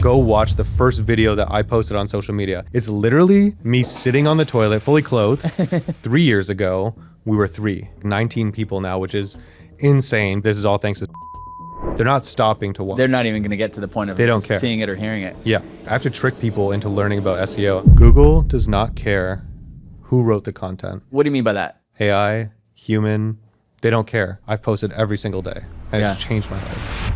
go watch the first video that I posted on social media. It's literally me sitting on the toilet, fully clothed. 3 years ago, we were 19 people now, which is insane. This is all thanks to they're not stopping to watch. They're not even going to get to the point of they don't care. seeing it or hearing it. Yeah, I have to trick people into learning about SEO. Google does not care who wrote the content. What do you mean by that? AI, human, they don't care. I've posted every single day, and it's changed my life.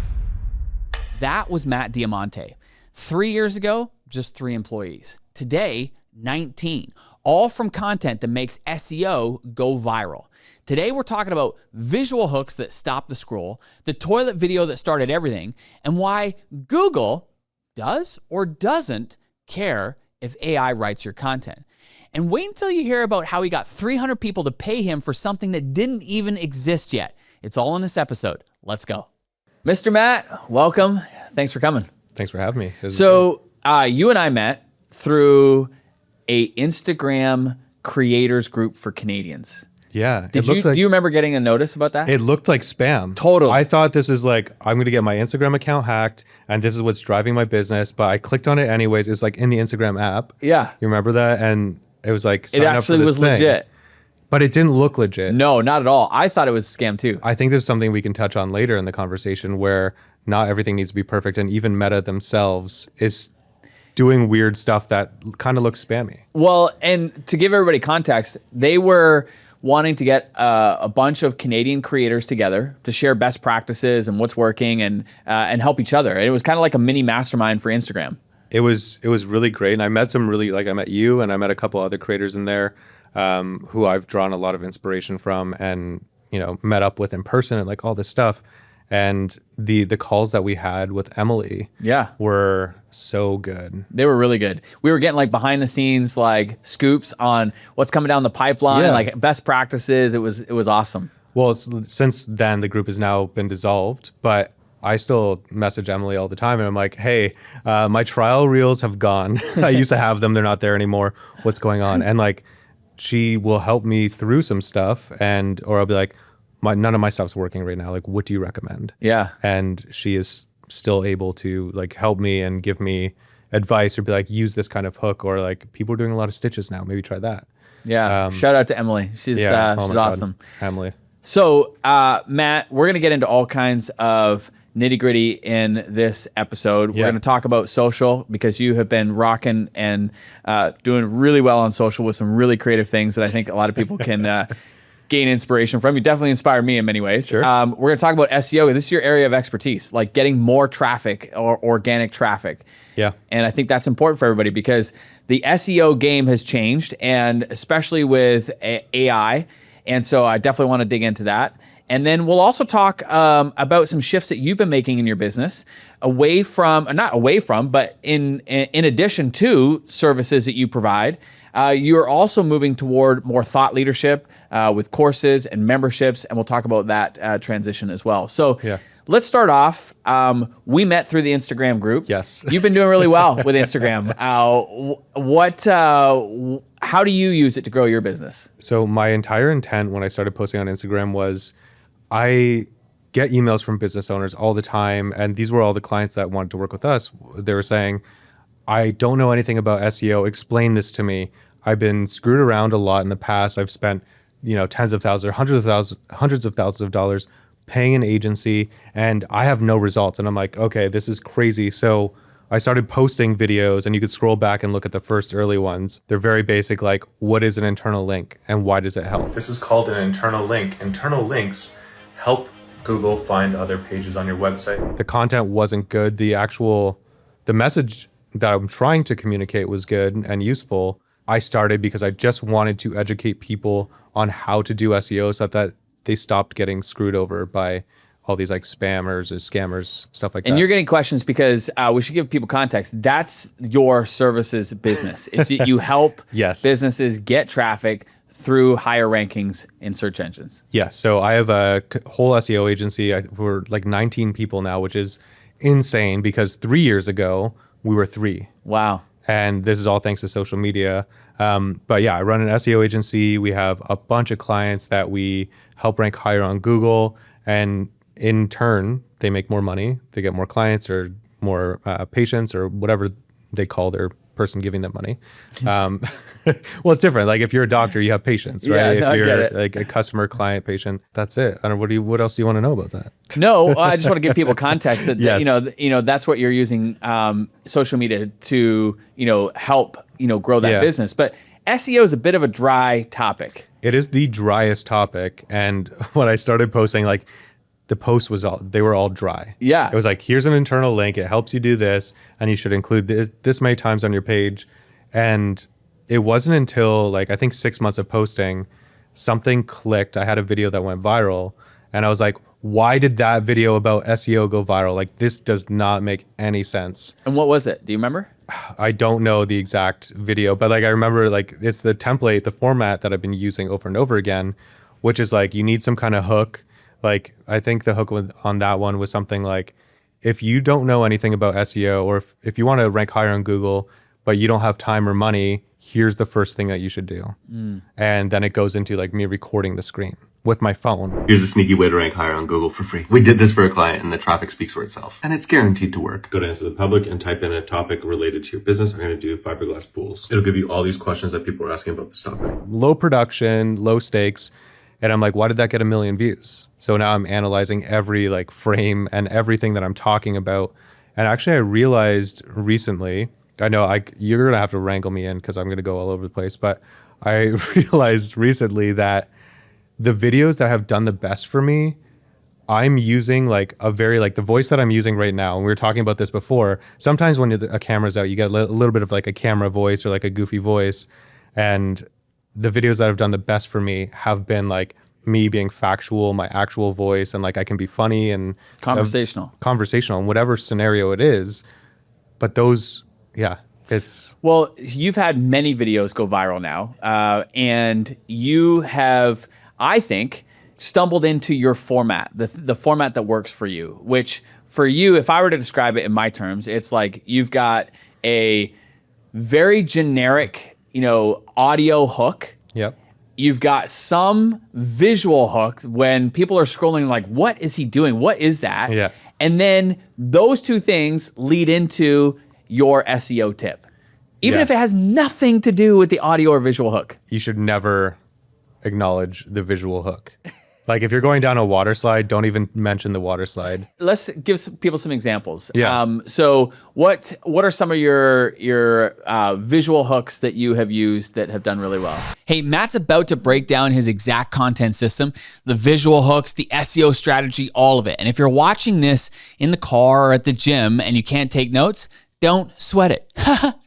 That was Matt Diamante. 3 years ago, just 3 employees. Today, 19. All from content that makes SEO go viral. Today, we're talking about visual hooks that stop the scroll, the toilet video that started everything, and why Google does or doesn't care if AI writes your content. And wait until you hear about how he got 300 people to pay him for something that didn't even exist yet. It's all in this episode. Let's go. Mr. Matt, welcome. Thanks for coming. Thanks for having me. So you and I met through a Instagram creators group for Canadians. Yeah. Do you remember getting a notice about that? It looked like spam. Totally. I thought this is like, I'm going to get my Instagram account hacked and this is what's driving my business. But I clicked on it anyways. It was like in the Instagram app. Yeah. You remember that? And it was like, it actually was legit. But it didn't look legit. No, not at all. I thought it was a scam too. I think this is something we can touch on later in the conversation where not everything needs to be perfect. And even Meta themselves is doing weird stuff that kind of looks spammy. Well, and to give everybody context, they were wanting to get a bunch of Canadian creators together to share best practices and what's working and help each other. And it was kind of like a mini mastermind for Instagram. It was really great. And I met some really, I met you and I met a couple other creators in there who I've drawn a lot of inspiration from and, met up with in person and like all this stuff. And the calls that we had with Emily were so good. They were really good. We were getting like behind the scenes like scoops on what's coming down the pipeline, like best practices. It was awesome. Well, since then the group has now been dissolved, but I still message Emily all the time and I'm like, hey, my trial reels have gone. I used to have them. They're not there anymore. What's going on? And like, she will help me through some stuff or I'll be like, none of my stuff's working right now. Like, what do you recommend? Yeah. And she is still able to like help me and give me advice or be like, use this kind of hook or like people are doing a lot of stitches now. Maybe try that. Yeah. Shout out to Emily. She's awesome. Emily. So, Matt, we're going to get into all kinds of nitty gritty in this episode. We're going to talk about social because you have been rocking and doing really well on social with some really creative things that I think a lot of people can gain inspiration from. You definitely inspired me in many ways. Sure. We're going to talk about SEO. This is your area of expertise, like getting more traffic or organic traffic. Yeah. And I think that's important for everybody because the SEO game has changed, and especially with AI. And so I definitely want to dig into that. And then we'll also talk about some shifts that you've been making in your business not away from, but in addition to services that you provide. You're also moving toward more thought leadership with courses and memberships, and we'll talk about that transition as well. So let's start off. We met through the Instagram group. Yes. You've been doing really well with Instagram. How do you use it to grow your business? So my entire intent when I started posting on Instagram was I get emails from business owners all the time, and these were all the clients that wanted to work with us. They were saying, I don't know anything about SEO. Explain this to me. I've been screwed around a lot in the past. I've spent, tens of thousands or hundreds of thousands of dollars paying an agency, and I have no results. And I'm like, okay, this is crazy. So I started posting videos, and you could scroll back and look at the first early ones. They're very basic, like what is an internal link and why does it help? This is called an internal link. Internal links help Google find other pages on your website. The content wasn't good. The message that I'm trying to communicate was good and useful. I started because I just wanted to educate people on how to do SEO so that they stopped getting screwed over by all these like spammers or scammers, stuff like that. And you're getting questions because we should give people context. That's your services business. You help businesses get traffic through higher rankings in search engines. Yeah, so I have a whole SEO agency. We're like 19 people now, which is insane because 3 years ago, we were 3. Wow. And this is all thanks to social media. But yeah, I run an SEO agency. We have a bunch of clients that we help rank higher on Google. And in turn, they make more money. They get more clients or more patience or whatever they call their person giving them money. Well, it's different. Like if you're a doctor, you have patience, right? Yeah, no, if I get you're it. like a customer, client, patient, that's it. I don't know. What else do you want to know about that? No, I just want to give people context that, Yes. that's what you're using social media to, help, grow that Yeah. business. But SEO is a bit of a dry topic. It is the driest topic. And when I started posting, like the post they were all dry. Yeah. It was like, here's an internal link. It helps you do this. And you should include this many times on your page. And it wasn't until like, I think 6 months of posting, something clicked. I had a video that went viral and I was like, why did that video about SEO go viral? Like this does not make any sense. And what was it? Do you remember? I don't know the exact video, but like I remember like it's the template, the format that I've been using over and over again, which is like you need some kind of hook. Like I think the hook on that one was something like, if you don't know anything about SEO or if you want to rank higher on Google, but you don't have time or money, here's the first thing that you should do. And then it goes into like me recording the screen with my phone. Here's a sneaky way to rank higher on Google for free. We did this for a client and the traffic speaks for itself. And it's guaranteed to work. Go to Answer the Public and type in a topic related to your business. I'm going to do fiberglass pools. It'll give you all these questions that people are asking about this topic. Low production, low stakes. And I'm like, why did that get 1 million views? So now I'm analyzing every like frame and everything that I'm talking about. And actually I realized recently, I know you're going to have to wrangle me in because I'm going to go all over the place, but I realized recently that the videos that have done the best for me, I'm using like a very like the voice that I'm using right now. And we were talking about this before. Sometimes when a camera's out, you get a little bit of like a camera voice or like a goofy voice. And the videos that have done the best for me have been like me being factual, my actual voice, and like I can be funny and Conversational in whatever scenario it is. But those, yeah, it's... Well, you've had many videos go viral now, and you have, I think, stumbled into your format, the format that works for you, which for you, if I were to describe it in my terms, it's like you've got a very generic, audio hook. Yep. You've got some visual hook when people are scrolling like, what is he doing? What is that? Yeah. And then those two things lead into your SEO tip. Even Yeah. if it has nothing to do with the audio or visual hook. You should never acknowledge the visual hook. Like if you're going down a water slide, don't even mention the water slide. Let's give people some examples. Yeah. So what are some of your visual hooks that you have used that have done really well? Hey, Matt's about to break down his exact content system, the visual hooks, the SEO strategy, all of it. And if you're watching this in the car or at the gym and you can't take notes, don't sweat it.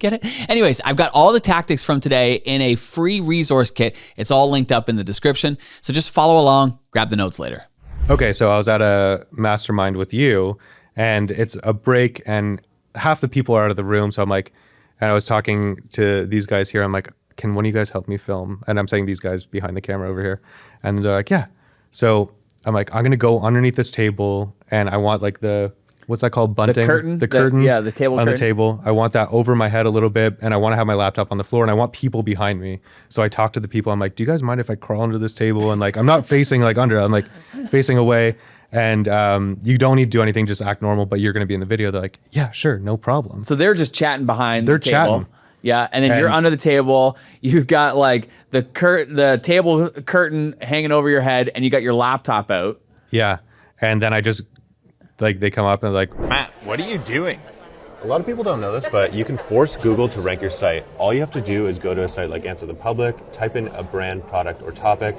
Get it? Anyways, I've got all the tactics from today in a free resource kit. It's all linked up in the description. So just follow along, grab the notes later. Okay, so I was at a mastermind with you and it's a break and half the people are out of the room. So I'm like, and I was talking to these guys here. I'm like, can one of you guys help me film? And I'm saying these guys behind the camera over here. And they're like, yeah. So I'm like, I'm going to go underneath this table and I want like what's that called? Bunting? The curtain? Yeah, the table on curtain. the table. I want that over my head a little bit and I want to have my laptop on the floor and I want people behind me. So I talk to the people. I'm like, do you guys mind if I crawl under this table? And like, I'm not facing like under, I'm like facing away. And you don't need to do anything, just act normal, but you're going to be in the video. They're like, yeah, sure, no problem. So they're just chatting behind the table. Chatting. Yeah, and then you're under the table. You've got like the table curtain hanging over your head, and you got your laptop out. Yeah, and then I just like they come up and like, Matt, what are you doing? A lot of people don't know this, but you can force Google to rank your site. All you have to do is go to a site like Answer the Public, type in a brand, product, or topic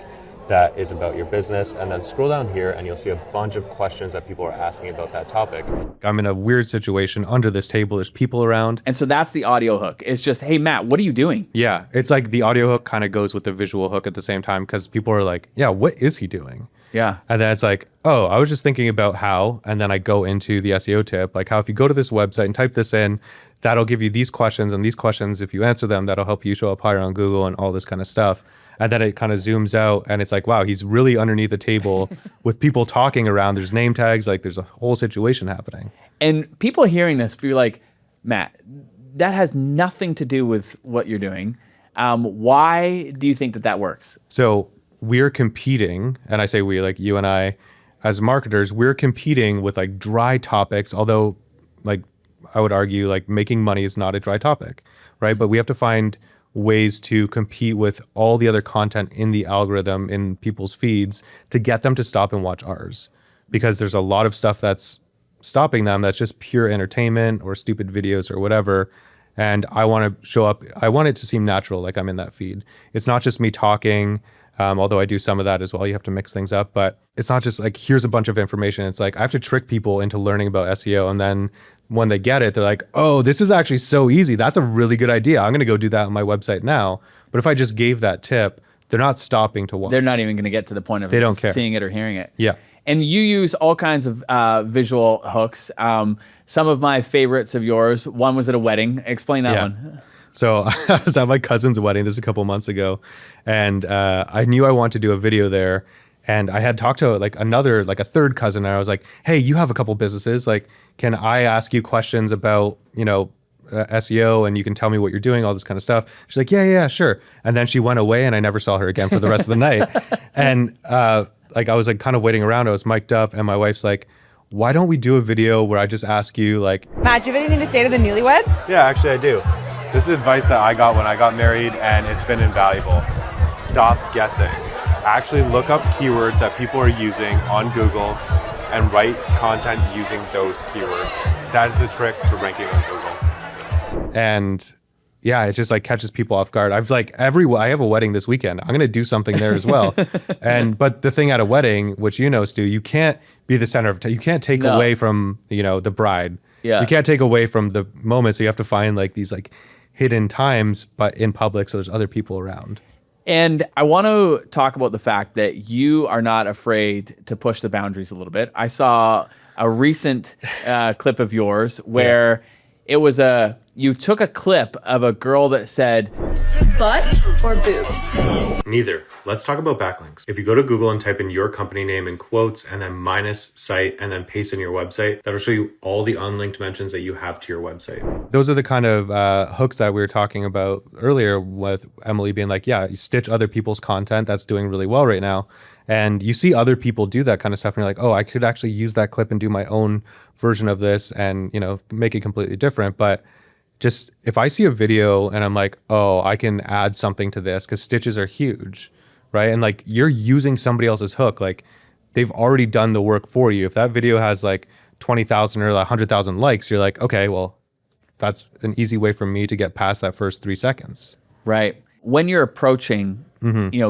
that is about your business, and then scroll down here and you'll see a bunch of questions that people are asking about that topic. I'm in a weird situation under this table. There's people around. And so that's the audio hook. It's just, hey, Matt, what are you doing? Yeah, it's like the audio hook kind of goes with the visual hook at the same time because people are like, yeah, what is he doing? Yeah. And then it's like, oh, I was just thinking about how, and then I go into the SEO tip, like how if you go to this website and type this in, that'll give you these questions, and these questions, if you answer them, that'll help you show up higher on Google and all this kind of stuff. And then it kind of zooms out and it's like, wow, he's really underneath the table with people talking around. There's name tags, like there's a whole situation happening. And people hearing this be like, Matt, that has nothing to do with what you're doing. Why do you think that works? So we're competing, and I say we, like you and I, as marketers, we're competing with like dry topics, although like I would argue like making money is not a dry topic, right? But we have to find ways to compete with all the other content in the algorithm in people's feeds to get them to stop and watch ours, because there's a lot of stuff that's stopping them that's just pure entertainment or stupid videos or whatever. And I want to show up, I want it to seem natural, like I'm in that feed. It's not just me talking, although I do some of that as well. You have to mix things up, but it's not just like, here's a bunch of information. It's like, I have to trick people into learning about SEO. And then when they get it, they're like, oh, this is actually so easy. That's a really good idea. I'm going to go do that on my website now. But if I just gave that tip, they're not stopping to watch. They're not even going to get to the point of They don't care. seeing it or hearing it. Yeah. And you use all kinds of visual hooks. Some of my favorites of yours, one was at a wedding. Explain that one. So I was at my cousin's wedding, this is a couple months ago, and I knew I wanted to do a video there. And I had talked to like a third cousin, and I was like, hey, you have a couple businesses. Like, can I ask you questions about, SEO, and you can tell me what you're doing, all this kind of stuff. She's like, yeah, sure. And then she went away, and I never saw her again for the rest of the night. And like I was like kind of waiting around. I was mic'd up, and my wife's like, why don't we do a video where I just ask you like, Matt, do you have anything to say to the newlyweds? Yeah, actually I do. This is advice that I got when I got married, and it's been invaluable. Stop guessing. Actually look up keywords that people are using on Google and write content using those keywords. That is the trick to ranking on Google. and yeah, it just like catches people off guard. I have a wedding this weekend. I'm going to do something there as well. But the thing at a wedding, which Stu, you can't be the center of you can't take away from, the bride. Yeah. You can't take away from the moment. So you have to find like these like hidden times, but in public. So there's other people around. And I want to talk about the fact that you are not afraid to push the boundaries a little bit. I saw a recent clip of yours where it was you took a clip of a girl that said, butt or boobs? Neither. Let's talk about backlinks. If you go to Google and type in your company name in quotes and then minus site and then paste in your website, that'll show you all the unlinked mentions that you have to your website. Those are the kind of hooks that we were talking about earlier with Emily being like, yeah, you stitch other people's content that's doing really well right now. And you see other people do that kind of stuff and you're like, oh, I could actually use that clip and do my own version of this and, make it completely different. But just if I see a video and I'm like, oh, I can add something to this because stitches are huge, right? And like you're using somebody else's hook, like they've already done the work for you. If that video has like 20,000 or 100,000 likes, you're like, okay, well, that's an easy way for me to get past that first 3 seconds. right. When you're approaching,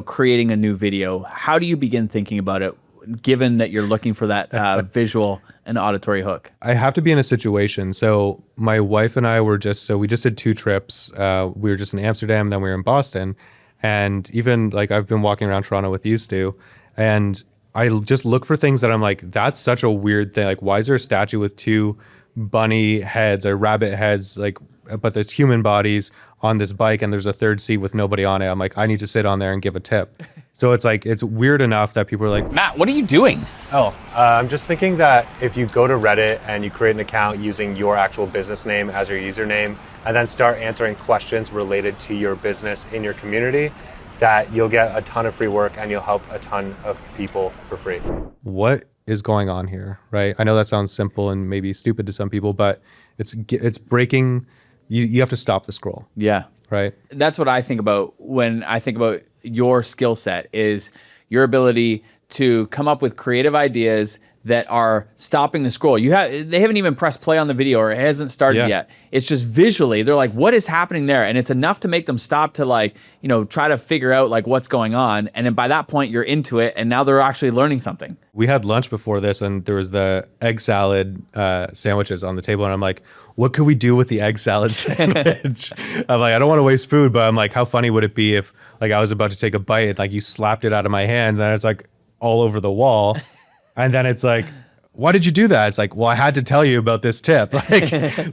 creating a new video, how do you begin thinking about it, given that you're looking for that visual and auditory hook? I have to be in a situation. So my wife and I we just did 2 trips. We were just in Amsterdam, then we were in Boston. And even like I've been walking around Toronto with you, Stu, and I just look for things that I'm like, that's such a weird thing. Like, why is there a statue with 2 bunny heads or rabbit heads, like, but there's human bodies on this bike and there's a third seat with nobody on it? I'm like, I need to sit on there and give a tip. So it's like, it's weird enough that people are like, Matt, what are you doing? I'm just thinking that if you go to Reddit and you create an account using your actual business name as your username and then start answering questions related to your business in your community, that you'll get a ton of free work and you'll help a ton of people for free. what is going on here, right? I know that sounds simple and maybe stupid to some people, but it's breaking. You have to stop the scroll, Yeah. right? That's what I think about when I think about your skill set, is your ability to come up with creative ideas that are stopping the scroll. They haven't even pressed play on the video or it hasn't started yet. It's just visually, they're like, what is happening there? And it's enough to make them stop to like, try to figure out like what's going on. And then by that point you're into it and now they're actually learning something. We had lunch before this and there was the egg salad sandwiches on the table. And I'm like, what could we do with the egg salad sandwich? I'm like, I don't want to waste food, but I'm like, how funny would it be if like I was about to take a bite and like you slapped it out of my hand and then it's like all over the wall. And then it's like, why did you do that? It's like, well, I had to tell you about this tip.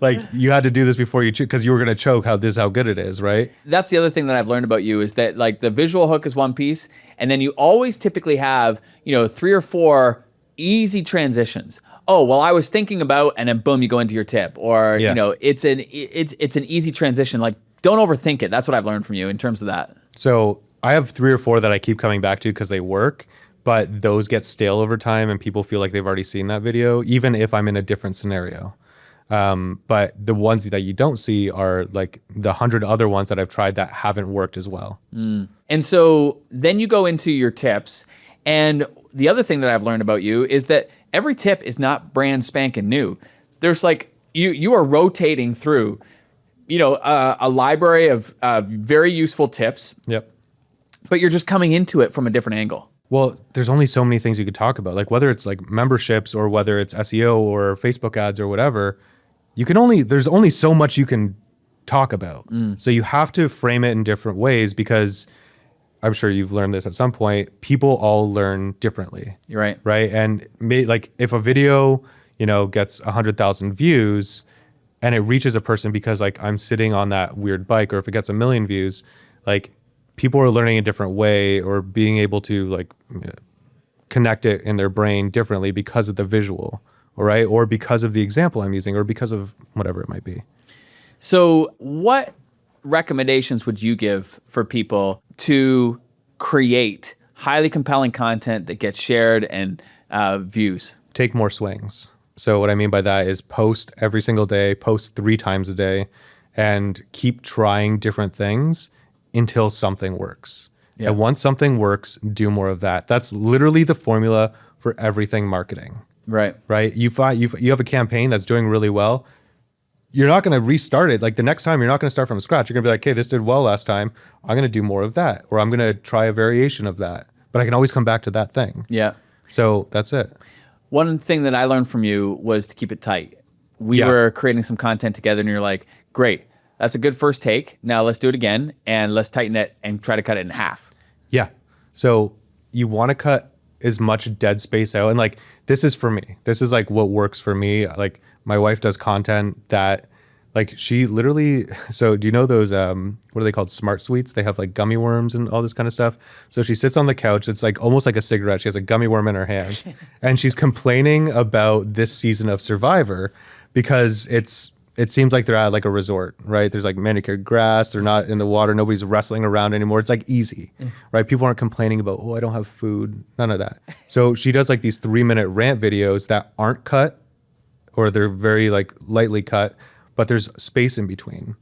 Like you had to do this before you choke because you were going to choke how good it is, right? That's the other thing that I've learned about you is that like the visual hook is one piece. And then you always typically have, 3 or 4 easy transitions. Oh, well, I was thinking about, and then boom, you go into your tip. Or, it's an easy transition. Like, don't overthink it. That's what I've learned from you in terms of that. So I have 3 or 4 that I keep coming back to because they work. But those get stale over time and people feel like they've already seen that video, even if I'm in a different scenario. But the ones that you don't see are like the 100 other ones that I've tried that haven't worked as well. And so then you go into your tips. And the other thing that I've learned about you is that every tip is not brand spanking new. There's like, you are rotating through, a library of very useful tips, Yep. but you're just coming into it from a different angle. Well, there's only so many things you could talk about, like whether it's like memberships or whether it's SEO or Facebook ads or whatever. There's only so much you can talk about. So you have to frame it in different ways, because I'm sure you've learned this at some point. People all learn differently. You're right. Right. And like if a video, gets 100,000 views and it reaches a person because like I'm sitting on that weird bike, or if it gets 1 million views, like people are learning a different way or being able to like connect it in their brain differently because of the visual, all right? Or because of the example I'm using, or because of whatever it might be. So what recommendations would you give for people to create highly compelling content that gets shared and views? Take more swings. So what I mean by that is post every single day, post 3 times a day, and keep trying different things until something works. Yeah. And once something works, do more of that. That's literally the formula for everything marketing. Right. Right? You have a campaign that's doing really well. You're not going to restart it. Like the next time, you're not going to start from scratch. You're going to be like, okay, this did well last time. I'm going to do more of that, or I'm going to try a variation of that. But I can always come back to that thing. Yeah. So that's it. One thing that I learned from you was to keep it tight. We Yeah. were creating some content together, and you're like, great, that's a good first take. Now let's do it again, and let's tighten it and try to cut it in half. Yeah. So you want to cut as much dead space out. And like, this is for me. This is like what works for me. Like my wife does content that like she literally, so do you know those, what are they called? Smart Sweets. They have like gummy worms and all this kind of stuff. So she sits on the couch. It's like almost like a cigarette. She has a gummy worm in her hand and she's complaining about this season of Survivor because it seems like they're at like a resort, right? There's like manicured grass. They're not in the water. Nobody's wrestling around anymore. It's like easy, right? People aren't complaining about, oh, I don't have food. None of that. So she does like these 3-minute rant videos that aren't cut, or they're very like lightly cut, but there's space in between,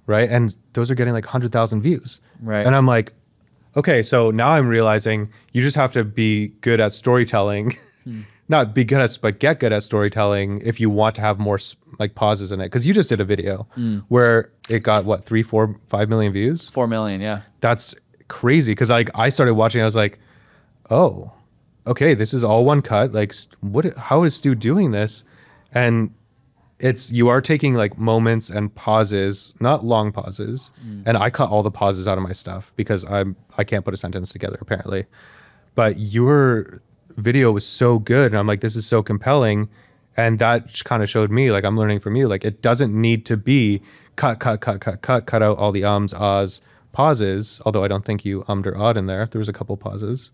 right? And those are getting like 100,000 views. Right. And I'm like, okay, so now I'm realizing you just have to be good at storytelling. Not be good at, but get good at storytelling if you want to have more like pauses in it. Because you just did a video where it got what, 3, 4, 5 million views? 4 million, yeah. That's crazy. Because like I started watching, I was like, oh, okay, this is all one cut. Like, how is Stu doing this? And you are taking like moments and pauses, not long pauses. And I cut all the pauses out of my stuff because I can't put a sentence together apparently. But your video was so good, and I'm like, this is so compelling. And that kind of showed me, like, I'm learning from you, like, it doesn't need to be cut out all the ums, ahs, pauses, although I don't think you ummed or awed in there. There was a couple pauses,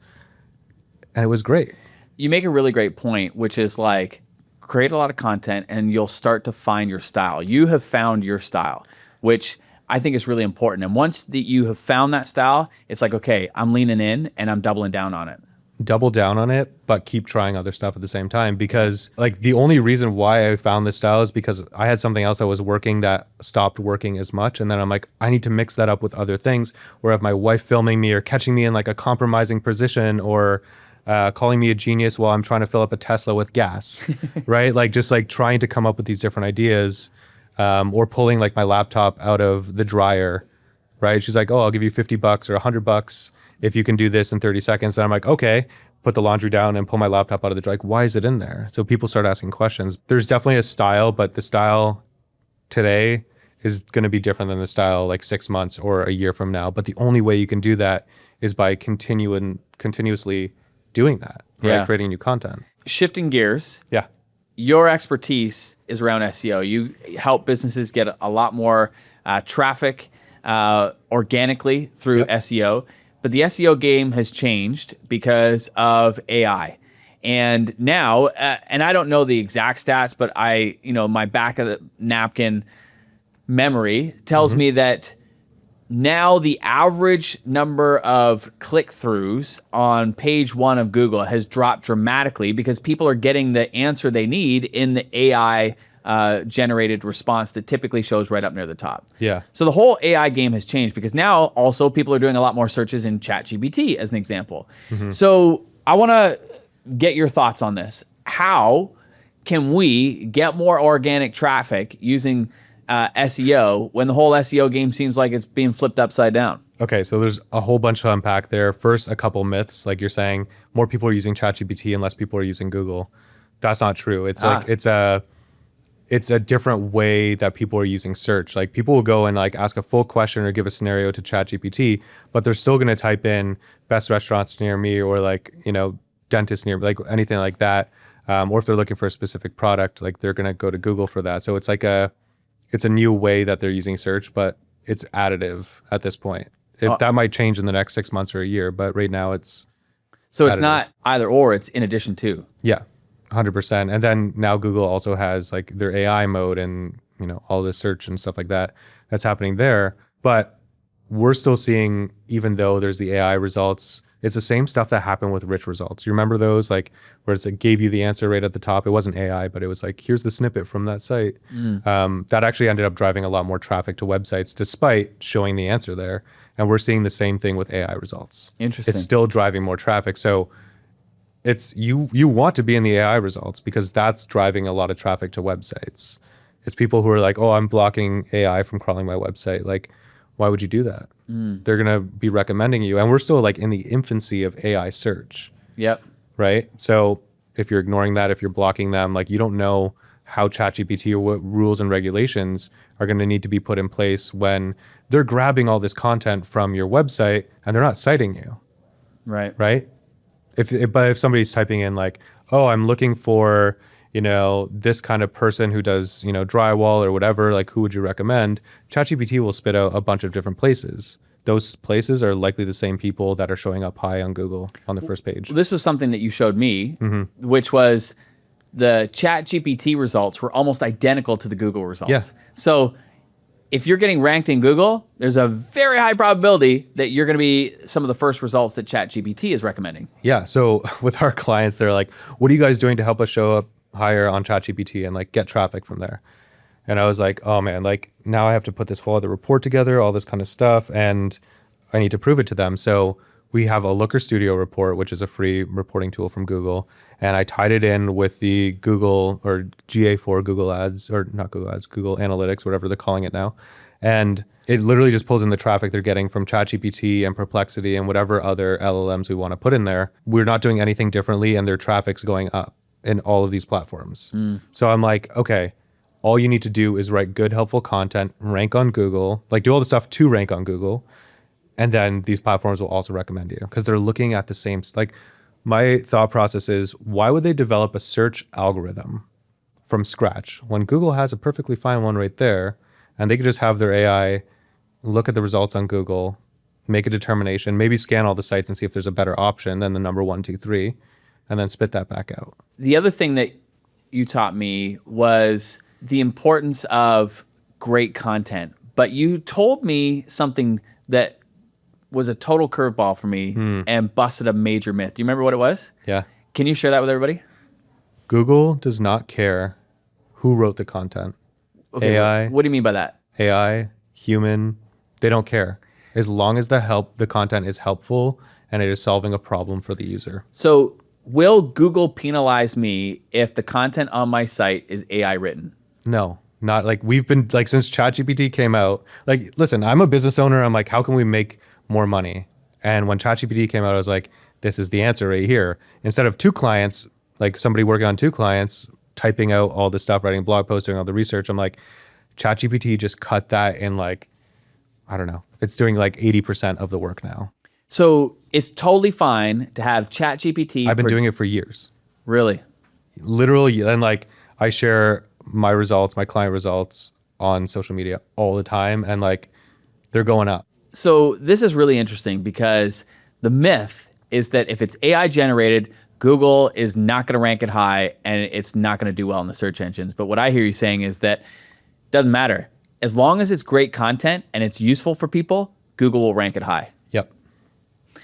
and it was great. You make a really great point, which is like, create a lot of content and you'll start to find your style. You have found your style, which I think is really important. And once that you have found that style, it's like, okay, I'm leaning in and I'm doubling down on it. Double down on it, but keep trying other stuff at the same time. Because like the only reason why I found this style is because I had something else that was working that stopped working as much. And then I'm like, I need to mix that up with other things, or have my wife filming me or catching me in like a compromising position, or calling me a genius while I'm trying to fill up a Tesla with gas, right? Like just like trying to come up with these different ideas, or pulling like my laptop out of the dryer, right? She's like, oh, I'll give you $50 or $100 if you can do this in 30 seconds. And I'm like, okay, put the laundry down and pull my laptop out of the dryer. Like, why is it in there? So people start asking questions. There's definitely a style, but the style today is going to be different than the style like 6 months or a year from now. But the only way you can do that is by continuously doing that, right? Yeah. Creating new content. Shifting gears. Yeah. Your expertise is around SEO. You help businesses get a lot more traffic organically through SEO. But the SEO game has changed because of AI. And now, and I don't know the exact stats, but my back of the napkin memory tells me that now the average number of click-throughs on page 1 of Google has dropped dramatically because people are getting the answer they need in the AI generated response that typically shows right up near the top. Yeah. So the whole AI game has changed because now also people are doing a lot more searches in ChatGPT as an example. So I want to get your thoughts on this. How can we get more organic traffic using SEO when the whole SEO game seems like it's being flipped upside down? Okay, so there's a whole bunch to unpack there. First, a couple myths, like you're saying, more people are using ChatGPT and less people are using Google. That's not true. It's like it's a different way that people are using search. Like people will go and like ask a full question or give a scenario to ChatGPT, but they're still going to type in best restaurants near me or like, dentist near me, like anything like that. Or if they're looking for a specific product, like they're going to go to Google for that. So it's like it's a new way that they're using search, but it's additive at this point. That might change in the next 6 months or a year, but right now it's So it's additive. not either or, it's in addition to. Yeah, 100%. And then now Google also has like their AI mode and, all the search and stuff like that that's happening there. But we're still seeing, even though there's the AI results, it's the same stuff that happened with rich results. You remember those, like where it's like gave you the answer right at the top? It wasn't AI, but it was like, here's the snippet from that site. That actually ended up driving a lot more traffic to websites despite showing the answer there. And we're seeing the same thing with AI results. Interesting. It's still driving more traffic. So it's you want to be in the AI results because that's driving a lot of traffic to websites. It's people who are like, oh, I'm blocking AI from crawling my website. Like, why would you do that? They're going to be recommending you. And we're still like in the infancy of AI search, Yep. right? So if you're ignoring that, if you're blocking them, like you don't know how ChatGPT or what rules and regulations are going to need to be put in place when they're grabbing all this content from your website and they're not citing you, Right. right? But if somebody's typing in like, oh, I'm looking for, this kind of person who does, drywall or whatever, like who would you recommend? ChatGPT will spit out a bunch of different places. Those places are likely the same people that are showing up high on Google on the first page. This was something that you showed me, which was the ChatGPT results were almost identical to the Google results. Yeah. So if you're getting ranked in Google, there's a very high probability that you're going to be some of the first results that ChatGPT is recommending. Yeah. So with our clients, they're like, what are you guys doing to help us show up higher on ChatGPT and like get traffic from there? And I was like, oh man, like now I have to put this whole other report together, all this kind of stuff, and I need to prove it to them. So we have a Looker Studio report, which is a free reporting tool from Google. And I tied it in with the Google or GA4 Google Ads, or not Google Ads, Google Analytics, whatever they're calling it now. And it literally just pulls in the traffic they're getting from ChatGPT and Perplexity and whatever other LLMs we want to put in there. We're not doing anything differently, and their traffic's going up in all of these platforms. So I'm like, okay, all you need to do is write good, helpful content, rank on Google, like do all the stuff to rank on Google. And then these platforms will also recommend you because they're looking at the same, like my thought process is, why would they develop a search algorithm from scratch when Google has a perfectly fine one right there, and they could just have their AI look at the results on Google, make a determination, maybe scan all the sites and see if there's a better option than the number 1, 2, 3, and then spit that back out. The other thing that you taught me was the importance of great content. But you told me something that was a total curveball for me and busted a major myth. Do you remember what it was? Yeah. Can you share that with everybody? Google does not care who wrote the content. Okay, AI. What do you mean by that? AI, human, they don't care. As long as the content is helpful and it is solving a problem for the user. So will Google penalize me if the content on my site is AI written? No, not like we've been like since ChatGPT came out. Like, listen, I'm a business owner. I'm like, how can we make more money? And when ChatGPT came out, I was like, this is the answer right here. Instead of 2 clients, like somebody working on 2 clients, typing out all the stuff, writing blog posts, doing all the research, I'm like, ChatGPT just cut that in like, I don't know. It's doing like 80% of the work now. So it's totally fine to have ChatGPT. I've been doing it for years. Really? Literally. And like, I share my results, my client results on social media all the time. And like, they're going up. So this is really interesting because the myth is that if it's AI generated, Google is not going to rank it high and it's not going to do well in the search engines. But what I hear you saying is that it doesn't matter. As long as it's great content and it's useful for people, Google will rank it high. Yep.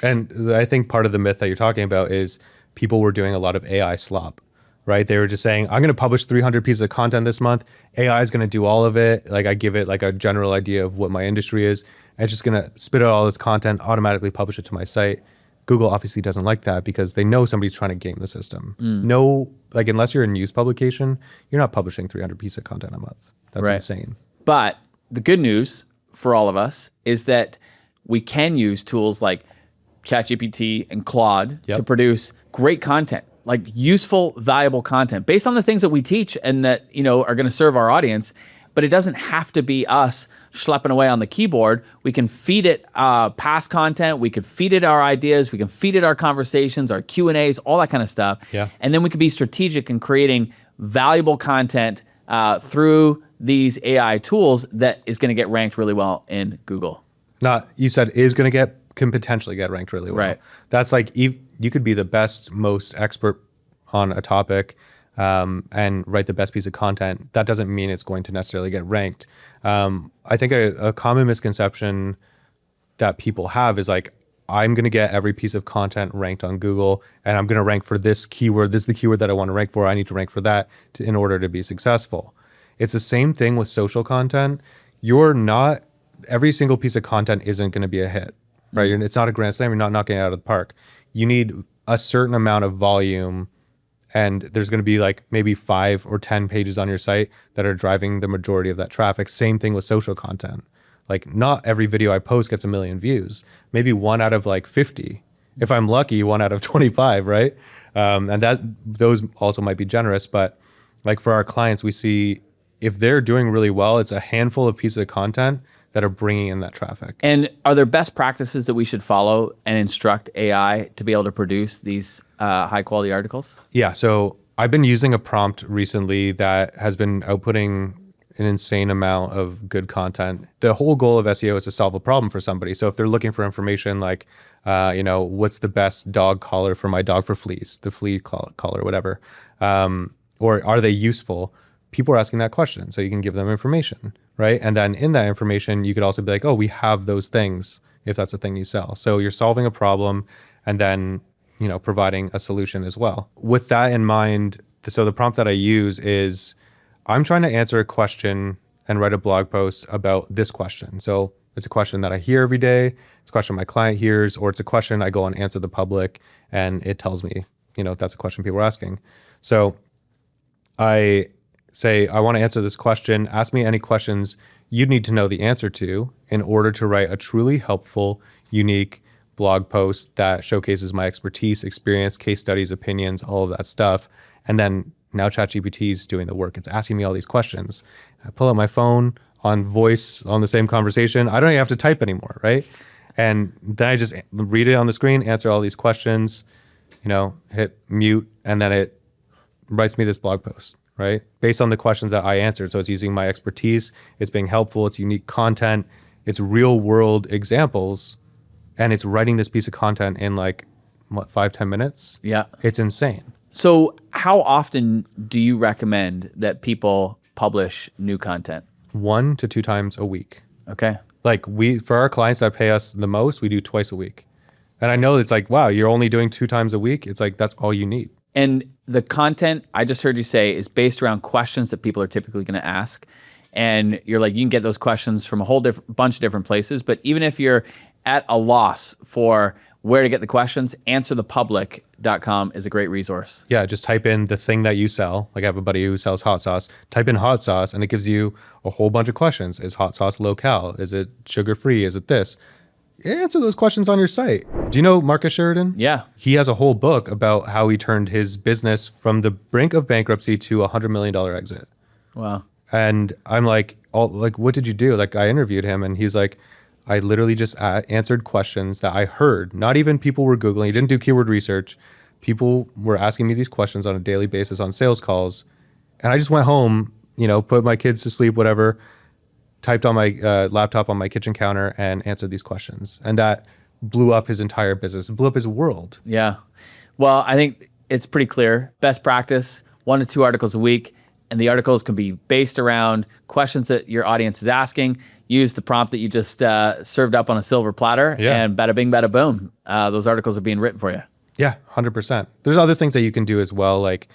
And I think part of the myth that you're talking about is people were doing a lot of AI slop, right? They were just saying, I'm going to publish 300 pieces of content this month. AI is going to do all of it. Like I give it like a general idea of what my industry is. And it's just going to spit out all this content, automatically publish it to my site. Google obviously doesn't like that because they know somebody's trying to game the system. No, like unless you're a news publication, you're not publishing 300 pieces of content a month. That's Right. insane. But the good news for all of us is that we can use tools like ChatGPT and Claude Yep. to produce great content, like useful, valuable content based on the things that we teach and that, you know, are going to serve our audience. But it doesn't have to be us schlepping away on the keyboard. We can feed it past content. We could feed it our ideas. We can feed it our conversations, our Q&As, all that kind of stuff. Yeah. And then we could be strategic in creating valuable content through these AI tools that is going to get ranked really well in Google. Not, you said can potentially get ranked really well. Right. That's like, you could be the best, most expert on a topic and write the best piece of content. That doesn't mean it's going to necessarily get ranked. I think a common misconception that people have is like, I'm going to get every piece of content ranked on Google and I'm going to rank for this keyword. This is the keyword that I want to rank for. I need to rank for that in order to be successful. It's the same thing with social content. Every single piece of content isn't going to be a hit, right? It's not a grand slam. You're not knocking it out of the park. You need a certain amount of volume, and there's going to be like maybe 5 or 10 pages on your site that are driving the majority of that traffic. Same thing with social content. Like not every video I post gets 1 million views. Maybe 1 out of like 50. If I'm lucky, 1 out of 25, right? And those also might be generous, but like for our clients, we see if they're doing really well, it's a handful of pieces of content that are bringing in that traffic. And are there best practices that we should follow and instruct AI to be able to produce these high quality articles? Yeah, so I've been using a prompt recently that has been outputting an insane amount of good content. The whole goal of SEO is to solve a problem for somebody. So if they're looking for information like, what's the best dog collar for my dog for fleas, the flea collar, whatever, or are they useful? People are asking that question. So you can give them information, right? And then in that information, you could also be like, oh, we have those things if that's a thing you sell. So you're solving a problem and then, providing a solution as well. With that in mind, so the prompt that I use is, I'm trying to answer a question and write a blog post about this question. So it's a question that I hear every day. It's a question my client hears, or it's a question I go and answer the public and it tells me, that's a question people are asking. So I say, I want to answer this question. Ask me any questions you'd need to know the answer to in order to write a truly helpful, unique blog post that showcases my expertise, experience, case studies, opinions, all of that stuff. And then now ChatGPT is doing the work. It's asking me all these questions. I pull out my phone on voice on the same conversation. I don't even have to type anymore, right? And then I just read it on the screen, answer all these questions, hit mute, and then it writes me this blog post, right? Based on the questions that I answered. So it's using my expertise, it's being helpful, it's unique content, it's real world examples, and it's writing this piece of content in 5-10 minutes. Yeah. It's insane. So how often do you recommend that people publish new content? 1 to 2 times a week. Okay. For our clients that pay us the most, we do twice a week. And I know it's like, wow, you're only doing 2 times a week. It's like, that's all you need. And the content I just heard you say is based around questions that people are typically going to ask. And you're like, you can get those questions from a whole bunch of different places. But even if you're at a loss for where to get the questions, answerthepublic.com is a great resource. Yeah, just type in the thing that you sell. Like I have a buddy who sells hot sauce. Type in hot sauce and it gives you a whole bunch of questions. Is hot sauce low-cal? Is it sugar-free? Is it this? Answer those questions on your site. Do you know Marcus Sheridan? Yeah. He has a whole book about how he turned his business from the brink of bankruptcy to a $100 million exit. Wow. And I'm like, what did you do? Like I interviewed him and he's like, I literally just answered questions that I heard. Not even people were Googling. He didn't do keyword research. People were asking me these questions on a daily basis on sales calls. And I just went home, put my kids to sleep, whatever, typed on my laptop on my kitchen counter and answered these questions. And that blew up his entire business. It blew up his world. Yeah. Well, I think it's pretty clear. Best practice, 1 to 2 articles a week. And the articles can be based around questions that your audience is asking. Use the prompt that you just served up on a silver platter, and bada bing, bada boom. Those articles are being written for you. Yeah, 100%. There's other things that you can do as well. Like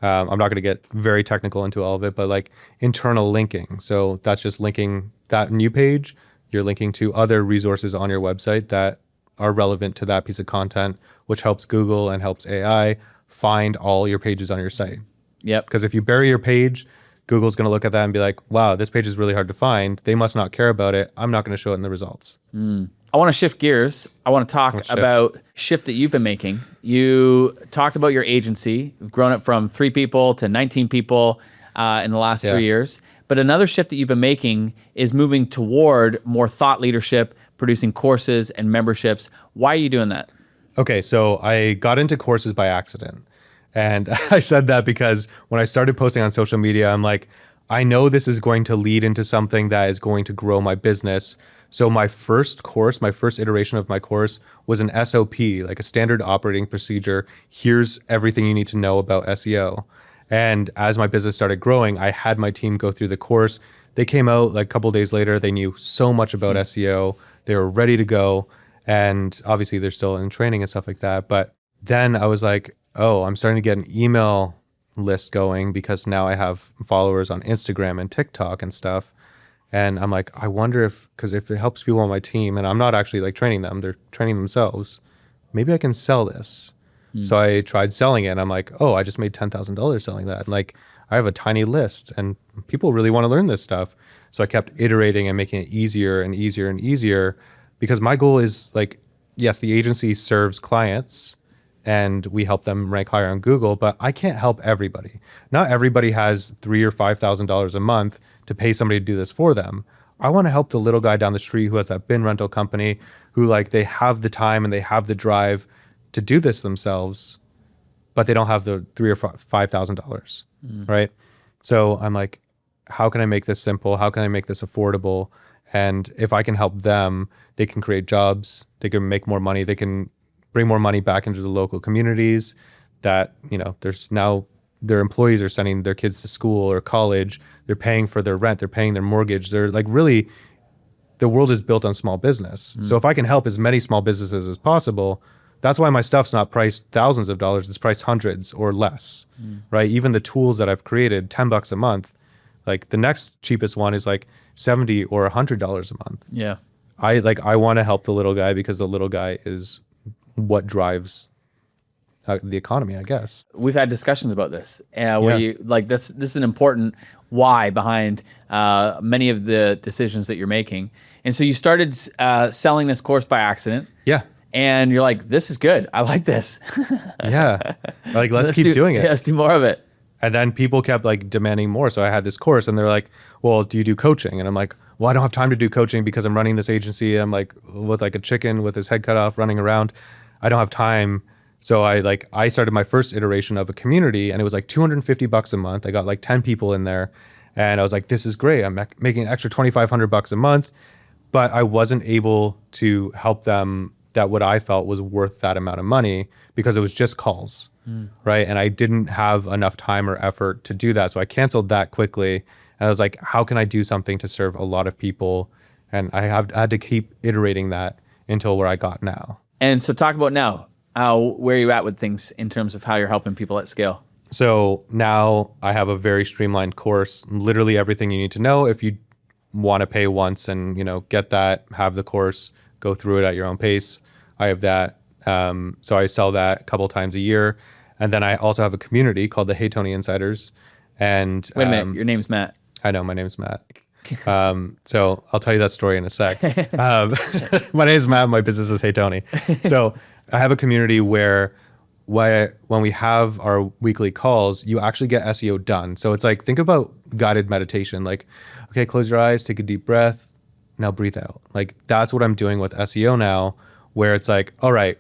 I'm not going to get very technical into all of it, but like internal linking. So that's just linking that new page. You're linking to other resources on your website that are relevant to that piece of content, which helps Google and helps AI find all your pages on your site. Yep. Because if you bury your page, Google's going to look at that and be like, wow, this page is really hard to find. They must not care about it. I'm not going to show it in the results. I want to shift gears. I want to talk about shift that you've been making. You talked about your agency. You've grown it from 3 people to 19 people in the last 3 years. But another shift that you've been making is moving toward more thought leadership, producing courses and memberships. Why are you doing that? Okay, so I got into courses by accident. And I said that because when I started posting on social media, I'm like, I know this is going to lead into something that is going to grow my business. So my first course, my first iteration of my course was an SOP, like a standard operating procedure. Here's everything you need to know about SEO. And as my business started growing, I had my team go through the course. They came out like a couple of days later. They knew so much about SEO. They were ready to go. And obviously they're still in training and stuff like that. But then I was like, oh, I'm starting to get an email list going because now I have followers on Instagram and TikTok and stuff. And I'm like, I wonder because if it helps people on my team and I'm not actually like training them, they're training themselves, maybe I can sell this. So I tried selling it and I'm like, oh, I just made $10,000 selling that. And like, I have a tiny list and people really want to learn this stuff. So I kept iterating and making it easier and easier and easier because my goal is like, yes, the agency serves clients and we help them rank higher on Google, but I can't help everybody. Not everybody has $3,000 or $5,000 a month to pay somebody to do this for them. I want to help the little guy down the street who has that bin rental company who like they have the time and they have the drive to do this themselves, but they don't have the $3,000 or $5,000, right? So I'm like, how can I make this simple? How can I make this affordable? And if I can help them, they can create jobs, they can make more money, they can bring more money back into the local communities that, you know, there's now their employees are sending their kids to school or college, they're paying for their rent, they're paying their mortgage. They're like really, the world is built on small business. So if I can help as many small businesses as possible, that's why my stuff's not priced thousands of dollars, it's priced hundreds or less, right? Even the tools that I've created, $10 a month, like the next cheapest one is like $70 or $100 a month. Yeah. I want to help the little guy because the little guy is what drives the economy, I guess. We've had discussions about this where you like this is an important why behind many of the decisions that you're making. And so you started selling this course by accident. Yeah. And you're like, this is good. I like this. Yeah. Like, let's keep doing it. Yeah, let's do more of it. And then people kept like demanding more. So I had this course and they're like, well, do you do coaching? And I'm like, well, I don't have time to do coaching because I'm running this agency. I'm like with like a chicken with his head cut off running around. I don't have time. So I started my first iteration of a community and it was like $250 a month. I got like 10 people in there and I was like, this is great. I'm making an extra $2,500 a month, but I wasn't able to help them that what I felt was worth that amount of money because it was just calls, right? And I didn't have enough time or effort to do that. So I canceled that quickly. And I was like, how can I do something to serve a lot of people? And I had to keep iterating that until where I got now. And so talk about now, where are you at with things in terms of how you're helping people at scale? So now I have a very streamlined course, literally everything you need to know. If you want to pay once and, you know, get that, have the course, go through it at your own pace. I have that. So I sell that a couple times a year. And then I also have a community called the Hey Tony Insiders. And wait a minute, your name's Matt. I know, my name's Matt. So I'll tell you that story in a sec. My name is Matt. My business is Hey Tony. So I have a community where when we have our weekly calls, you actually get SEO done. So it's like, think about guided meditation. Like, okay, close your eyes, take a deep breath. Now breathe out. Like that's what I'm doing with SEO now, where it's like, all right,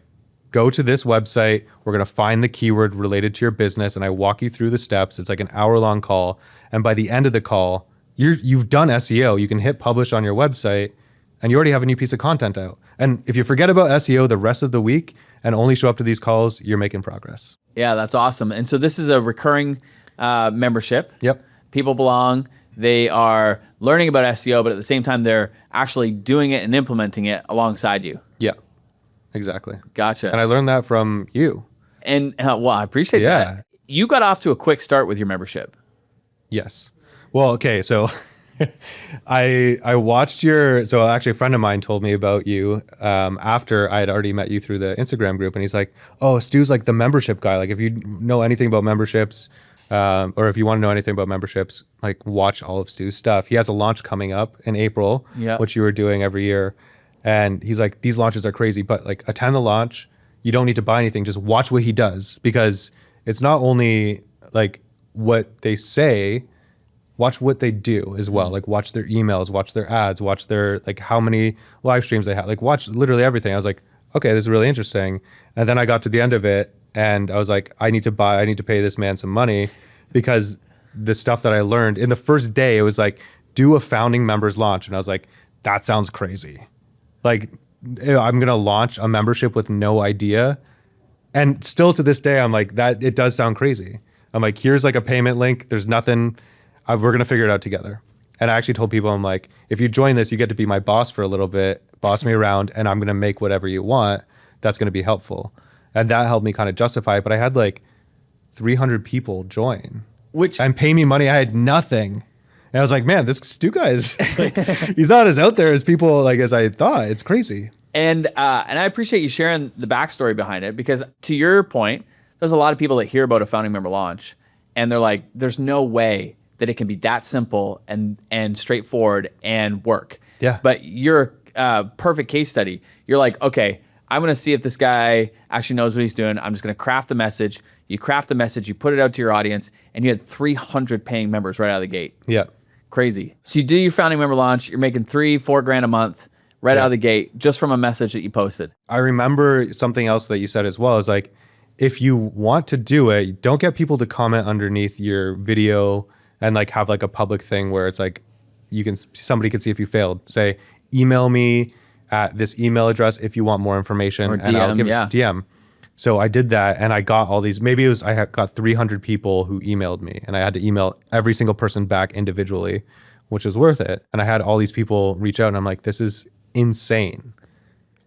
go to this website. We're going to find the keyword related to your business. And I walk you through the steps. It's like an hour-long call. And by the end of the call, you've done SEO. You can hit publish on your website and you already have a new piece of content out. And if you forget about SEO the rest of the week and only show up to these calls, you're making progress. Yeah, that's awesome. And so this is a recurring membership. Yep. People belong. They are learning about SEO, but at the same time, they're actually doing it and implementing it alongside you. Yeah, exactly. Gotcha. And I learned that from you. And well, I appreciate that. you got off to a quick start with your membership. Yes. Well, okay. So I watched so actually a friend of mine told me about you after I had already met you through the Instagram group. And he's like, oh, Stu's like the membership guy. Like if you know anything about memberships, or if you want to know anything about memberships, like watch all of Stu's stuff. He has a launch coming up in April, which you were doing every year. And he's like, these launches are crazy, but like attend the launch. You don't need to buy anything. Just watch what he does, because it's not only like what they say, watch what they do as well. Like watch their emails, watch their ads, watch their like how many live streams they have, like watch literally everything. I was like, okay, this is really interesting. And then I got to the end of it and I was like, I need to pay this man some money, because the stuff that I learned in the first day, it was like, do a founding members launch. And I was like, that sounds crazy. Like I'm going to launch a membership with no idea. And still to this day, I'm like, that it does sound crazy. I'm like, here's like a payment link. There's nothing, we're going to figure it out together. And I actually told people, I'm like, if you join this, you get to be my boss for a little bit, boss me around, and I'm going to make whatever you want. That's going to be helpful. And that helped me kind of justify it. But I had like 300 people join, and pay me money. I had nothing. And I was like, man, this Stu guy is like, he's not as out there as people like as I thought. It's crazy. And I appreciate you sharing the backstory behind it, because to your point, there's a lot of people that hear about a founding member launch and they're like, there's no way that it can be that simple and straightforward and work. Yeah. But you're a perfect case study. You're like, okay, I'm going to see if this guy actually knows what he's doing. I'm just going to craft the message. You craft the message, you put it out to your audience, and you had 300 paying members right out of the gate. Yeah. Crazy. So you do your founding member launch, you're making $3-4 grand a month right out of the gate just from a message that you posted. I remember something else that you said as well is like, if you want to do it, don't get people to comment underneath your video and like have like a public thing where it's like, somebody can see if you failed. Say, email me at this email address if you want more information, or and DM, I'll give DM. So I did that, and I got all these, I had got 300 people who emailed me, and I had to email every single person back individually, which was worth it. And I had all these people reach out, and I'm like, this is insane.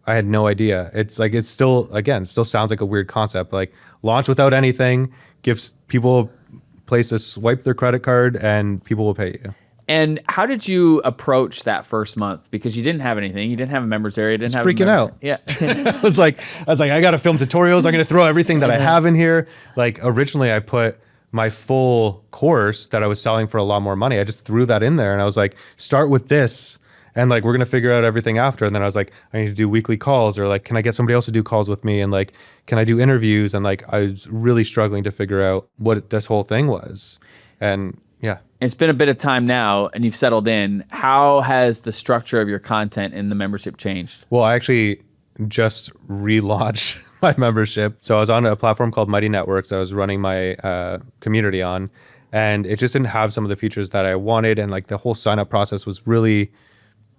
I had no idea. It's like, it's still, again, it still sounds like a weird concept. Like launch without anything, gives people a place to swipe their credit card, and people will pay you. And how did you approach that first month? Because you didn't have anything. You didn't have a members area. You didn't have freaking out. Yeah. I was like, I got to film tutorials. I'm going to throw everything that I have in here. Like originally I put my full course that I was selling for a lot more money. I just threw that in there, and I was like, start with this. And like, we're going to figure out everything after. And then I was like, I need to do weekly calls, or like, can I get somebody else to do calls with me? And like, can I do interviews? And like, I was really struggling to figure out what this whole thing was. And yeah. It's been a bit of time now and you've settled in. How has the structure of your content in the membership changed? Well, I actually just relaunched my membership. So I was on a platform called Mighty Networks. I was running my community on, and it just didn't have some of the features that I wanted. And like the whole sign up process was really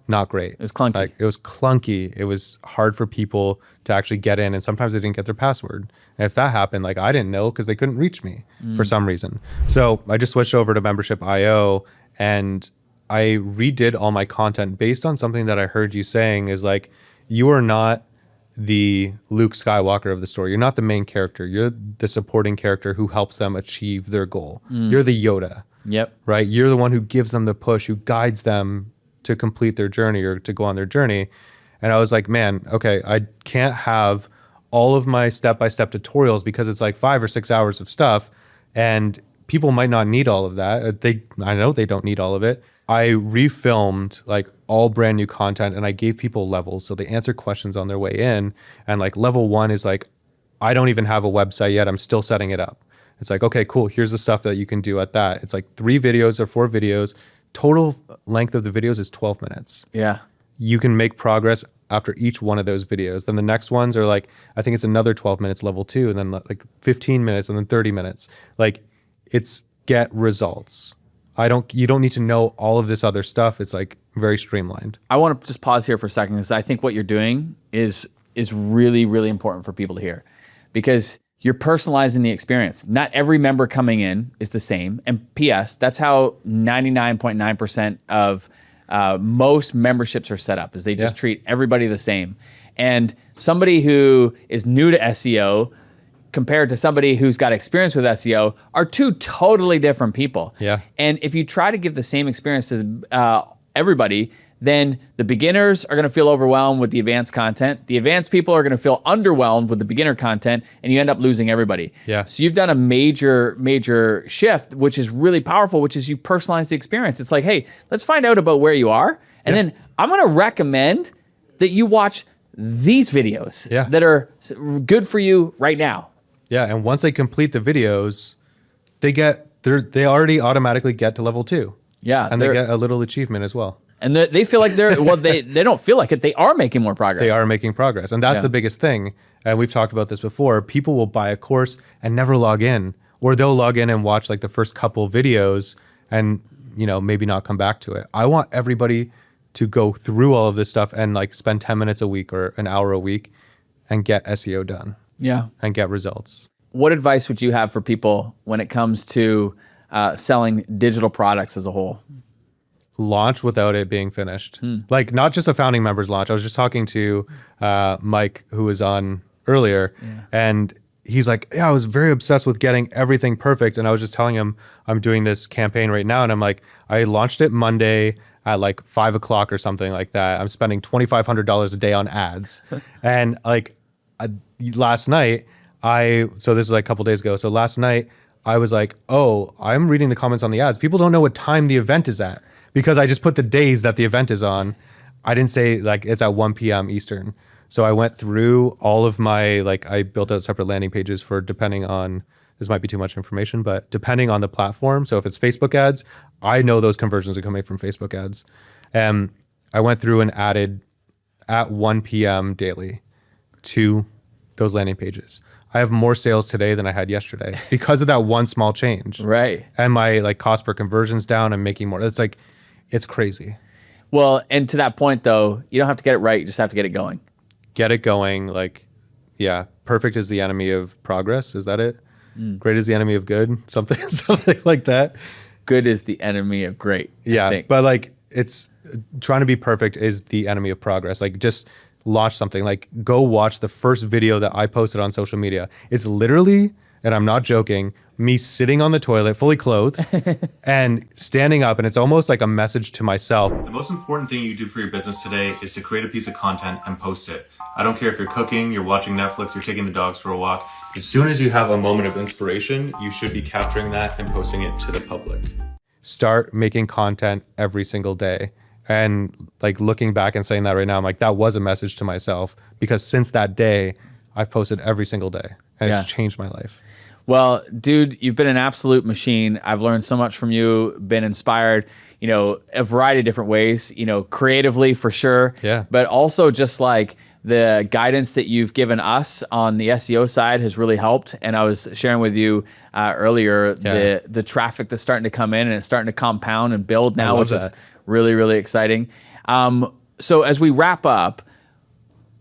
not great. It was clunky. Like it was clunky. It was hard for people to actually get in, and sometimes they didn't get their password. And if that happened, like I didn't know because they couldn't reach me for some reason. So I just switched over to Membership.io, and I redid all my content based on something that I heard you saying is like, you are not the Luke Skywalker of the story. You're not the main character. You're the supporting character who helps them achieve their goal. You're the Yoda. Yep. Right? You're the one who gives them the push, who guides them to complete their journey or to go on their journey. And I was like, man, okay, I can't have all of my step-by-step tutorials because it's like 5 or 6 hours of stuff, and people might not need all of that. I know they don't need all of it. I refilmed like all brand new content, and I gave people levels so they answer questions on their way in. And like level 1 is like, I don't even have a website yet. I'm still setting it up. It's like, okay, cool. Here's the stuff that you can do at that. It's like 3 videos or 4 videos. Total length of the videos is 12 minutes. Yeah. You can make progress after each one of those videos. Then the next ones are like, I think it's another 12 minutes, level 2, and then like 15 minutes, and then 30 minutes. Like it's get results. You don't need to know all of this other stuff. It's like very streamlined. I want to just pause here for a second, because I think what you're doing is really, really important for people to hear, because you're personalizing the experience. Not every member coming in is the same. And P.S., that's how 99.9% of most memberships are set up, is they just treat everybody the same. And somebody who is new to SEO compared to somebody who's got experience with SEO are two totally different people. Yeah. And if you try to give the same experience to everybody, then the beginners are going to feel overwhelmed with the advanced content. The advanced people are going to feel underwhelmed with the beginner content, and you end up losing everybody. Yeah. So you've done a major shift, which is really powerful, which is you've personalized the experience. It's like, hey, let's find out about where you are, and then I'm going to recommend that you watch these videos that are good for you right now. Yeah, and once they complete the videos, they already automatically get to level 2. Yeah, and they get a little achievement as well. And they feel like they don't feel like it. They are making more progress. They are making progress. And that's the biggest thing. And we've talked about this before. People will buy a course and never log in, or they'll log in and watch like the first couple videos and, maybe not come back to it. I want everybody to go through all of this stuff and like spend 10 minutes a week or an hour a week and get SEO done. Yeah. And get results. What advice would you have for people when it comes to selling digital products as a whole? Launch without it being finished. Like not just a founding members launch. I was just talking to Mike, who was on earlier, and he's like, I was very obsessed with getting everything perfect. And I was just telling him I'm doing this campaign right now. And I'm like, I launched it Monday at like 5 o'clock or something like that. I'm spending $2,500 a day on ads. And like last night, so this is like a couple days ago. So last night I was like, oh, I'm reading the comments on the ads. People don't know what time the event is at, because I just put the days that the event is on. I didn't say like it's at 1 p.m. Eastern. So I went through all of my, I built out separate landing pages for depending on, this might be too much information, but depending on the platform. So if it's Facebook ads, I know those conversions are coming from Facebook ads. And I went through and added at 1 p.m. daily to those landing pages. I have more sales today than I had yesterday because of that one small change. Right. And my cost per conversion's down. I'm making more. It's crazy. Well, and to that point though, you don't have to get it right. You just have to get it going. Get it going. Perfect is the enemy of progress. Is that it? Great is the enemy of good. Something like that. Good is the enemy of great. Yeah. But it's trying to be perfect is the enemy of progress. Just launch something. Go watch the first video that I posted on social media. It's literally, and I'm not joking, me sitting on the toilet, fully clothed, and standing up, and it's almost like a message to myself. The most important thing you do for your business today is to create a piece of content and post it. I don't care if you're cooking, you're watching Netflix, you're taking the dogs for a walk. As soon as you have a moment of inspiration, you should be capturing that and posting it to the public. Start making content every single day. And looking back and saying that right now, I'm like, that was a message to myself, because since that day, I've posted every single day, and it's changed my life. Well, dude, you've been an absolute machine. I've learned so much from you, been inspired, a variety of different ways, creatively for sure. Yeah. But also just the guidance that you've given us on the SEO side has really helped. And I was sharing with you earlier the traffic that's starting to come in, and it's starting to compound and build now, which is really, really exciting. So as we wrap up,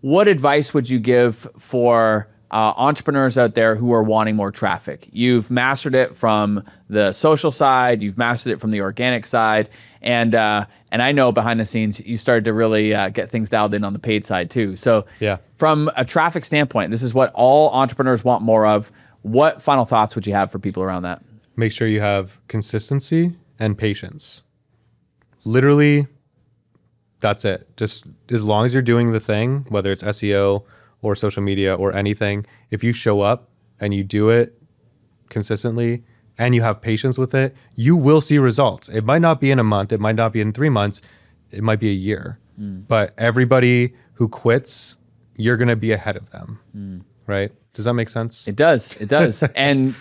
what advice would you give for entrepreneurs out there who are wanting more traffic? You've mastered it from the social side, you've mastered it from the organic side, and I know behind the scenes you started to really get things dialed in on the paid side too. So from a traffic standpoint, this is what all entrepreneurs want more of. What final thoughts would you have for people around that? Make sure you have consistency and patience. Literally, that's it. Just as long as you're doing the thing, whether it's SEO or social media or anything, if you show up and you do it consistently and you have patience with it, you will see results. It might not be in a month, it might not be in 3 months, it might be a year. But everybody who quits, you're going to be ahead of them, right? Does that make sense? It does. It does. And,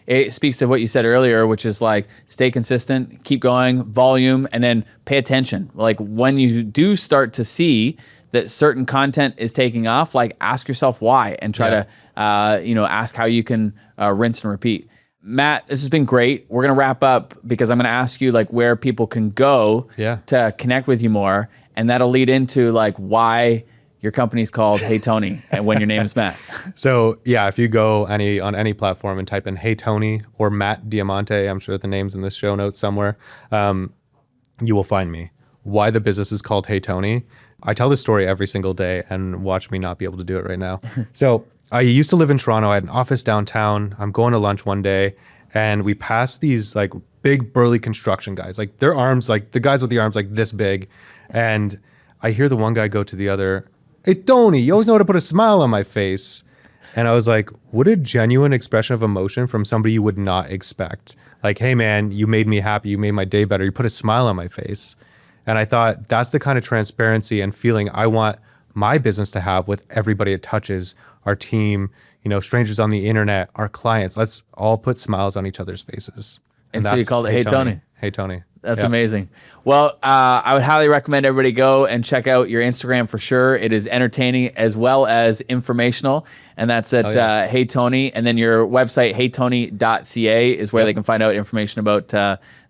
it speaks to what you said earlier, which is stay consistent, keep going, volume, and then pay attention. When you do start to see that certain content is taking off, ask yourself why, and try to, ask how you can rinse and repeat. Matt, this has been great. We're going to wrap up because I'm going to ask you where people can go to connect with you more. And that'll lead into why your company's called Hey Tony and when your name is Matt. So if you go on any platform and type in Hey Tony or Matt Diamante, I'm sure the name's in the show notes somewhere, you will find me. Why the business is called Hey Tony. I tell this story every single day, and watch me not be able to do it right now. So I used to live in Toronto. I had an office downtown. I'm going to lunch one day, and we passed these like big burly construction guys. Like their arms, like the guys with the arms like this big. And I hear the one guy go to the other, "Hey, Tony, you always know how to put a smile on my face." And I was like, what a genuine expression of emotion from somebody you would not expect. Like, hey man, you made me happy. You made my day better. You put a smile on my face. And I thought that's the kind of transparency and feeling I want my business to have with everybody it touches, our team, strangers on the internet, our clients. Let's all put smiles on each other's faces. And so you called it Hey Tony. Hey Tony. That's Yep. amazing. Well, I would highly recommend everybody go and check out your Instagram for sure. It is entertaining as well as informational. And that's at Hey Tony. And then your website, heytony.ca, is where they can find out information about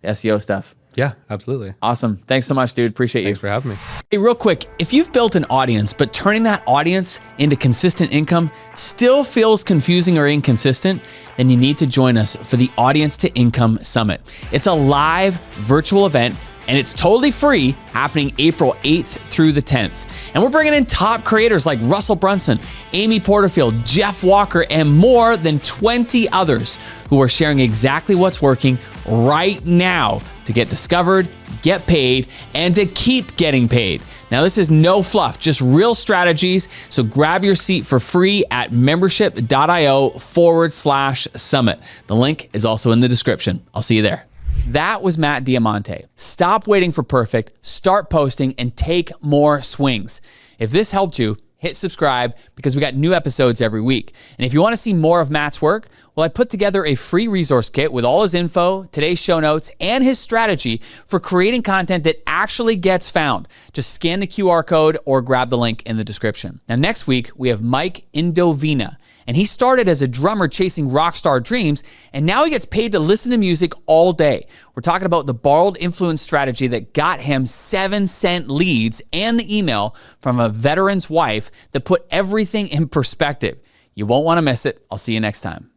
SEO stuff. Yeah, absolutely. Awesome. Thanks so much, dude. Appreciate you. Thanks for having me. Hey, real quick, if you've built an audience, but turning that audience into consistent income still feels confusing or inconsistent, then you need to join us for the Audience to Income Summit. It's a live virtual event, and it's totally free, happening April 8th through the 10th. And we're bringing in top creators like Russell Brunson, Amy Porterfield, Jeff Walker, and more than 20 others who are sharing exactly what's working right now to get discovered, get paid, and to keep getting paid. Now, this is no fluff, just real strategies. So grab your seat for free at membership.io/summit. The link is also in the description. I'll see you there. That was Matt Diamante. Stop waiting for perfect, start posting, and take more swings. If this helped you, hit subscribe because we got new episodes every week. And if you want to see more of Matt's work, well, I put together a free resource kit with all his info, today's show notes, and his strategy for creating content that actually gets found. Just scan the QR code or grab the link in the description. Now, next week, we have Mike Indovina. And he started as a drummer chasing rock star dreams, and now he gets paid to listen to music all day. We're talking about the borrowed influence strategy that got him 7-cent leads and the email from a veteran's wife that put everything in perspective. You won't want to miss it. I'll see you next time.